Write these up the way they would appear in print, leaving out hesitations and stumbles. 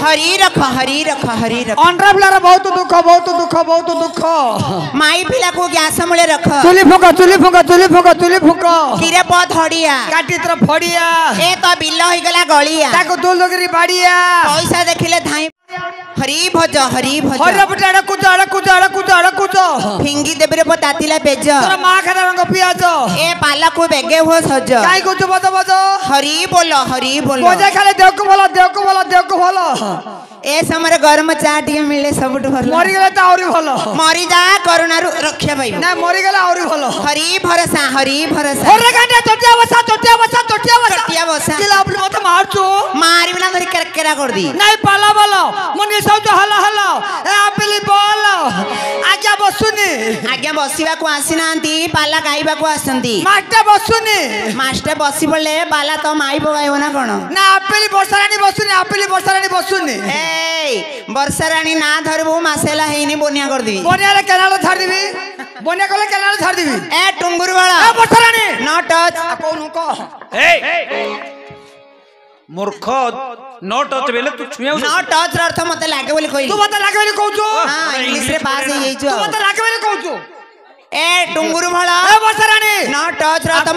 हरी रख अंडा पिलार बहुत दुख बहुत दुख बहुत दुख माई पिला को गैस मूले रख चुली फुक चुली फुक चुली फुक चुली फुक किरे बहुत हड़िया काटी तर फड़िया ए तो बिल हो गला गलिया ताको दुलगिरी बाड़िया पैसा देखिले धाई हरी भज हरि पटे अड़ कुछ अड़ कुछ अड़ कुछ अड़ कुछ फिंगी देबरे पतातिला पेज तोर मां खाता रंग पियाज ए पाला को बेगे हो सज काई कुछ बज बज हरी बोल बजे खाले देव को बोलो देव को बोलो देव को बोलो ए समय गरम चा टी मिले सबुठ भल मरी गले त औरी भलो मरी जा करुणा रक्षा पाइबो ना मरी गले औरी भलो हरी भरोसा होरे गांडे चटिया बसा किला अपने मत मारचो मारी बिना धरी करकेरा कर दी नहीं पाला बोलो मनी सब हला हला ए आपिली बोलो आज्ञा बसुनी को आसी नांती पाला गाइबा को आसंती मास्टर बसी पड़े बाला तो माई पगाइबो ना कोन ना आपिली वर्षारानी बसुनी ए वर्षारानी ना धरबो मासेला हेनी बोनिया कर दी बोनिया रे केनाल छाड़ देबी बोनिया कोले केनाल छाड़ देबी ए टुंगुर वाला ए वर्षारानी नो टच कोनु को मूर्ख नो टच बेले तू छुया नो टच अर्थ मते लागे बोली कहली तू मते लागे बोली कहू हां इंग्लिश रे पास हे जाई तू मते लागे बोली कहू ए टुंगुर भला ए वर्षारानी नो टच अर्थ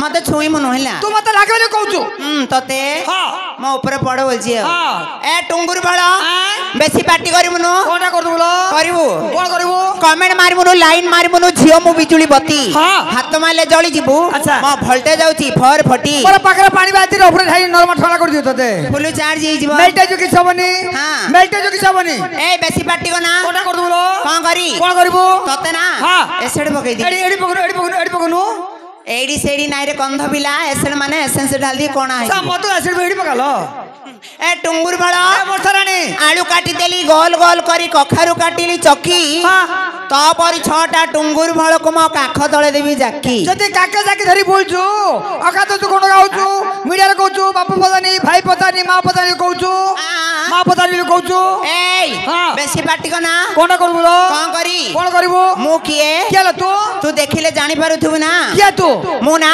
मते छुई मन होला तू मते लागे बोली कहू तते हां मो ऊपर पड़ बोलची हां ए टुंगुर भला बेसी पार्टी करिमुनो कोनटा कर बोलो करिवो कोन करिवो कमेंट मारिमुनो लाइन मारिमुनो झियो मु बिजुली बत्ती हां हाथ मारले जळी जिबु मो वोल्टेज जाउची फर फटी मोर पाखरे पानी बाती रे ऊपर ठाई नॉर्मल ठोला कर दियो तते फुल चार्ज हे जिवो मेल्टेज कि सबनी हां मेल्टेज कि सबनी ए बेसी पार्टी को ना कोनटा कर बोलो कोन करी कोन करिवो तते ना हां एसिड पकई दी एडी पकनो एडी सेडी नाइ रे गंध बिला एसिड माने एसेंस डाल दी कोना है सा मतो एसिड एडी पकालो ए टुंगुर बड़ा ए वर्षारानी आलू काटी देली गोल गोल करी कखारु काटिली चक्की हां तो पर छटा टुंगुर भळ को म काख तळे देबी जाकी जति काके जाकी धरी बोलछु अका तो तू कोन गाउछु मीडिया रे कहछु बापू पतानी भाई पतानी मां पतानी कहछु मां पतानी कहछु ए बेसी पार्टी को ना कोन कर बोलो कोन करिवो मु किए केला तू देखिले जानि पारुथु ना किया तू मु ना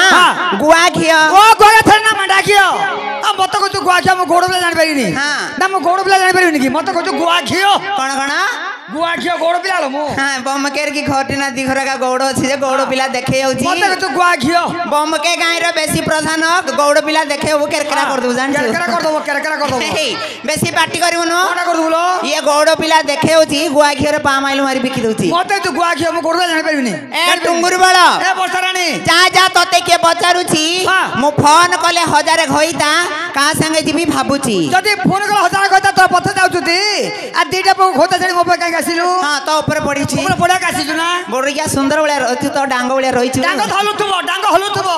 गुआ घियो ओ गुआ थर ना मंडा घियो आ मत कहछु गुआ घियो म गोड़ जानि पारिनी हां ना म गोड़ जानि पारिनी कि मत कहछु गुआ घियो कोन गुआ घियो गोड़ पिलालो मु हां बम केर की घटिना दिखरा का गौड़ अछि जे गौड़ पिला देखे होछि मत कहछु गुआ घियो बम के गाय रो बेसी प्रधान गौड़ पिला देखे हो केरकरा कर दउ जान केरकरा कर दो बेसी पार्टी करिवनो कोन कर बोलो ये गौड़ पिला देखे होछि गुआ घियो रे पाम आइल मारी बिकी दउछि मत तू गुआ घियो म गोड़ जानि पारिनी ए टुंगुर बड़ा ए वर्षारानी जा तते के बचारुछि मु फोन कले हजार घइता का संगे जिबी भाबुछि जदी फोन कले हजार घइता तो पथे जाउछुती आ दीटा पो खोता छडी मोबाइल काई आसिलु हां तो ऊपर पड़ीछि ऊपर पड़ा कासिजु ना बोरिया सुंदर बळ्या रहथि तो डांग बळ्या रहिछु डांग हलुथबो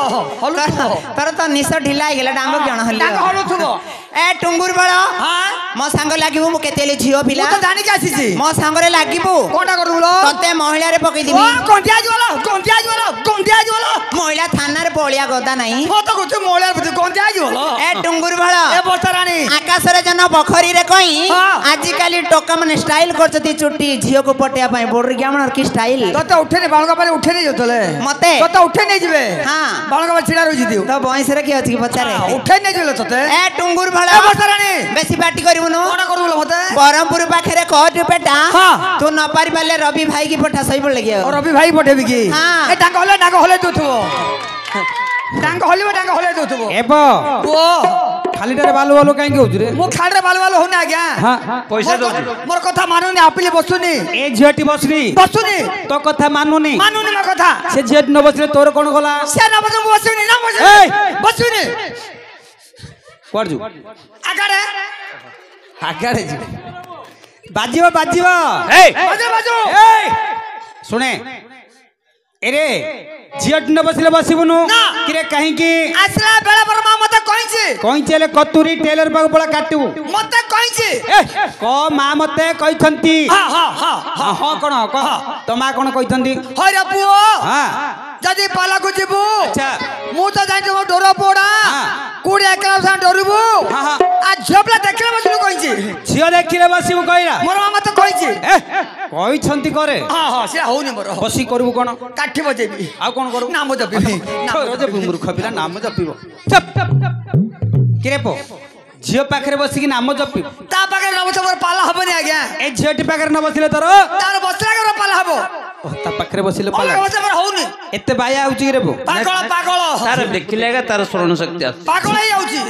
तर तो निस ढिला गेला डांग जण हल्ली डांग हलुथबो ए टुंगुर बड़ा हां मो संग लागिबो मु केतेले झियो पिला मु तो जानि के आसीछि मो संग रे लागिबो कोटा कर बोलो तते महिला रे पकई दिबी ओ कोंटिया जोलो महिला थाना रे पोलिया गदा नाही हो तो कुछ मोळ्या बुद्धि कोंटिया जोलो ए टुंगुर बड़ा ए वर्षारानी आकाश रे जन बखरी रे कई आजि काली टोका मन स्टाइल करछती चुट्टी झियो को पटिया पई बोर ग्यामन की स्टाइल तते उठेनी बाळका पारे उठेनी जोतले मते तते उठेनी जिवे हां बाळका पारे छिडा रहि दिउ तो बॉयस रे की अछि पचारे उठेनी जोले तते ए टुंगुर भला ए वर्षारानी बेसी पार्टी करिवनो कोना कर बोलो मते बरमपुर पाखरे कोट पेटा तू न पारि पाले रवि भाई की पठा सही पड़ लगियो और रवि भाई पठेबी की हां ए डांग हले दुथबो डांग हले दुथबो एबो ओ खालीटारे बालू काई के होजरे मु खाड़े बालू होने आज्ञा हां पैसा दो मोर कथा मानुनी आपिली बसुनी ए झियटी बसनी तो कथा मानुनी मो कथा से झियट न बसले तोर कोन गला से न बसु बसुनी ना बसुनी कोड जु आगारे जी बाजिबो बाजो ए सुने एरे झियट न बसले बसिबनु किरे कहीं की आसला बेला पर मा मते कहीं चले कतुरी टेलर पाक बड़ा काटू मते कहिछि को मा मते कहिथंती हां कोन तो मा कोन कहिथंती हरे पुओ हां जदी पाला को जिबु अच्छा मु तो जानि तो डोरा पोडा कुडी एकला सा डरबु आ झपला देखले बसनु कहिछि झियो देखिले बसिबु कहिरा मोर मा मते कहिछि कहिथंती करे हां से होउनी मोर बसी करबु कोन काठी बजेबी आ कोन करबु नाम जपिबी नाम मूर्ख पिला नाम जपिबो चप किरे पो झियो पाखरे बसी कि नाम जपि ता पाखरे नाम बस पाला हबनी आज्ञा ए झियोटी पाखरे न बसिले तोर तार बसला के पाला हबो ता पाखरे बसिले पाला पाला बस पर होउनी एते बाया आउची रे बो पागल पागल तार देखिलेगा तार स्मरण शक्ति आस पागल ही आउची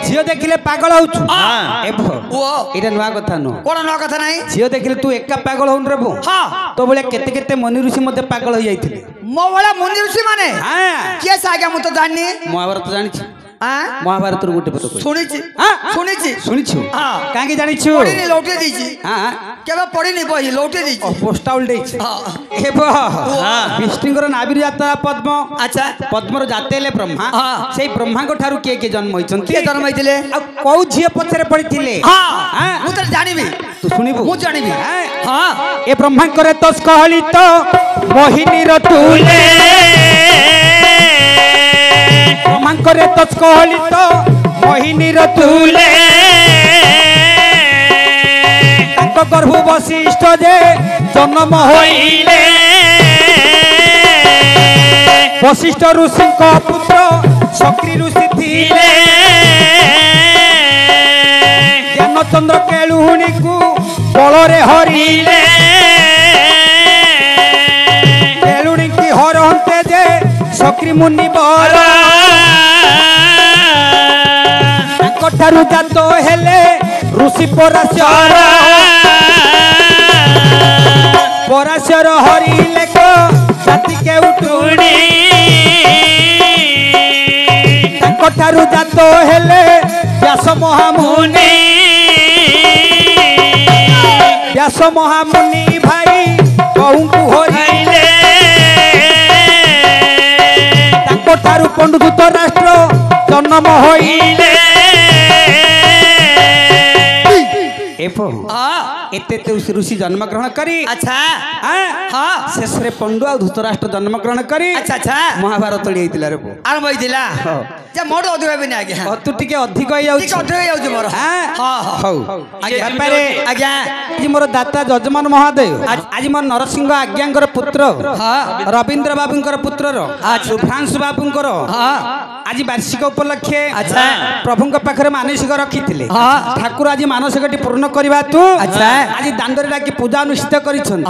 झियो देखिले पागल होउछु हाँ। ए बो ओ एटा नुआ कथा नो कोन न कथा नहीं झियो देखिले तू एका पागल होन रे बो हां तो बोले केते केते मनी ऋषि मते पागल हो जाइथिले मो वाला मुनि ऋषि माने हां के सागा मु तो जाननी महाभारत जानिछि हां महाभारत रो गुटे पतो कहि सुनिछि हां सुनिछि सुनिछु हां काहे जानिछु पड़ी नहीं लौटे दीची हां केबे पड़ी नहीं बही लौटे दीची पोस्टाल देछि हां ए बो विष्णुଙ୍କର नाभिर ଯାତ୍ରା ପଦ୍ମ अच्छा ପଦ୍ମର ଜାତେ ହେଲେ ବ୍ରହ୍ମା ହଁ। ସେଇ ବ୍ରହ୍ମାଙ୍କ ଠାରୁ କିଏ କିଏ ଜନ୍ମ ହୋଇଛନ୍ତି के जन्म ହେଇଥିଲେ ଆଉ କୋଉ ଝିଅ ପଛରେ ପଡିଥିଲେ हां मु तो जानिबी ତୁ ଶୁଣିବୁ मु जानिबी ହାଁ। हां ଏ ବ୍ରହ୍ମାଙ୍କର ତ ସ୍କଳିତ ମୋହିନୀର ତୁଲେ ବ୍ରହ୍ମାଙ୍କର ତ ସ୍କଳିତ ମୋହିନୀର ତୁଲେ ତାଙ୍କ ଗର୍ଭ ବଶିଷ୍ଠ ଯେ ଜନ୍ମ ହୋଇଲେ ବଶିଷ୍ଠ ଋଷିଙ୍କ ପୁତ୍ର ଶକ୍ରି ଋଷି ଥିଲେ ଜ୍ଞାନଚନ୍ଦ୍ର କେଳୁହୁଣିକୁ ବଳରେ ହରିଲେ କେଳୁଣିକି ହରନ୍ତେ ଯେ ଶକ୍ରି ମୁନି ବର ତାଙ୍କଠାରୁ ଜାତ ହେଲେ ଋଷି ପରାଶର ପରାଶର ହରିଲେ କ ଜାତି କେଉଟୁଣି ତାଙ୍କଠାରୁ ଜାତ ହେଲେ ବ୍ୟାସ ମହାମୁନି ବ୍ୟାସ ମହାମୁନି ଭାଇ କହୁଙ୍କୁ ହରିଲେ ତାଙ୍କଠାରୁ ପଣ୍ଡୁଦୂତ ରାଷ୍ଟ୍ର ଜନ୍ମ ହୋଇଲେ एते ऋषि जन्म ग्रहण करी अच्छा हां शेष रे पंडु आ धृतराष्ट्र जन्म ग्रहण करी अच्छा अच्छा महाभारत ली आइतिला रे बो आरंभ होइतिला जे मोर अधिक हेबनी आज्ञा तू टिके अधिक होई जाउछ ठीक अधिक होई जाउछ मोर हां हां हौ आज्ञा बापारे आज्ञा आज मोर दाता जजमान महोदय आज मोर नरसिंह आज्ञांकर पुत्र हां रविंद्र बाबूंकर पुत्र रो सुभ्रांशु बाबूंकर हां आज वार्षिक उपलक्षे अच्छा प्रभुଙ୍କ पाखरे मानसिक रखिथिले हां ठाकुर आज मानसिकटी पूर्ण करबा तू अच्छा आज दांडरे डाकी पूजा अनुष्ठित करिछन